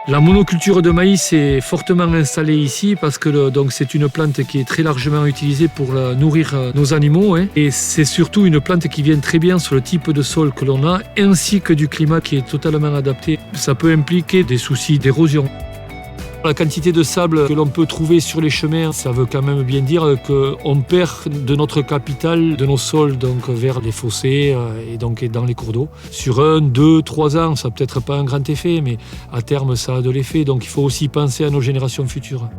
La monoculture de maïs est fortement installée ici parce que donc c'est une plante qui est très largement utilisée pour nourrir nos animaux. Et c'est surtout une plante qui vient très bien sur le type de sol que l'on a ainsi que du climat qui est totalement adapté. Ça peut impliquer des soucis d'érosion. La quantité de sable que l'on peut trouver sur les chemins, ça veut quand même bien dire qu'on perd de notre capital, de nos sols donc vers les fossés et donc dans les cours d'eau. Sur 1, 2, 3 ans, ça n'a peut-être pas un grand effet, mais à terme ça a de l'effet. Donc il faut aussi penser à nos générations futures.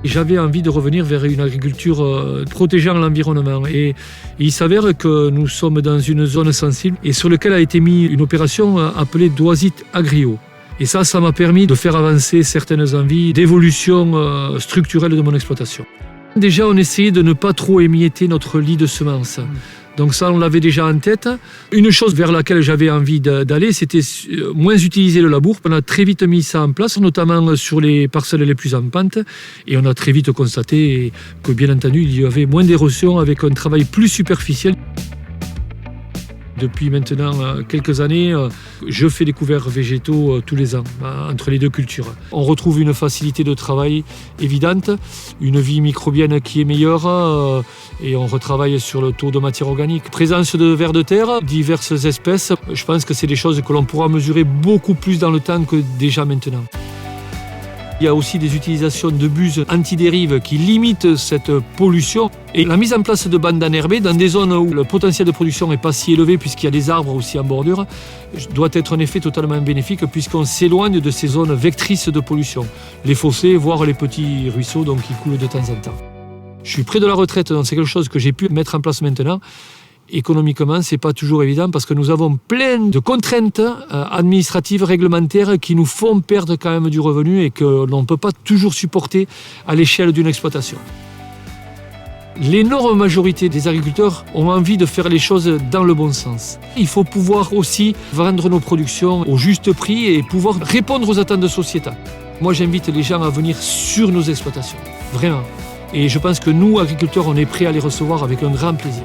J'avais envie de revenir vers une agriculture protégeant l'environnement. Et il s'avère que nous sommes dans une zone sensible et sur laquelle a été mise une opération appelée Doisite Agrio. Et ça m'a permis de faire avancer certaines envies d'évolution structurelle de mon exploitation. Déjà, on essayait de ne pas trop émietter notre lit de semences. Donc ça, on l'avait déjà en tête. Une chose vers laquelle j'avais envie d'aller, c'était moins utiliser le labour. On a très vite mis ça en place, notamment sur les parcelles les plus en pente. Et on a très vite constaté que, bien entendu, il y avait moins d'érosion avec un travail plus superficiel. Depuis maintenant quelques années, je fais des couverts végétaux tous les ans, entre les deux cultures. On retrouve une facilité de travail évidente, une vie microbienne qui est meilleure et on retravaille sur le taux de matière organique. Présence de vers de terre, diverses espèces, je pense que c'est des choses que l'on pourra mesurer beaucoup plus dans le temps que déjà maintenant. Il y a aussi des utilisations de buses antidérives qui limitent cette pollution. Et la mise en place de bandes enherbées dans des zones où le potentiel de production n'est pas si élevé puisqu'il y a des arbres aussi en bordure doit être un effet totalement bénéfique puisqu'on s'éloigne de ces zones vectrices de pollution. Les fossés, voire les petits ruisseaux donc, qui coulent de temps en temps. Je suis près de la retraite, donc c'est quelque chose que j'ai pu mettre en place maintenant. Économiquement, ce n'est pas toujours évident parce que nous avons plein de contraintes administratives, réglementaires qui nous font perdre quand même du revenu et que l'on ne peut pas toujours supporter à l'échelle d'une exploitation. L'énorme majorité des agriculteurs ont envie de faire les choses dans le bon sens. Il faut pouvoir aussi vendre nos productions au juste prix et pouvoir répondre aux attentes sociétales. Moi, j'invite les gens à venir sur nos exploitations, vraiment. Et je pense que nous, agriculteurs, on est prêts à les recevoir avec un grand plaisir.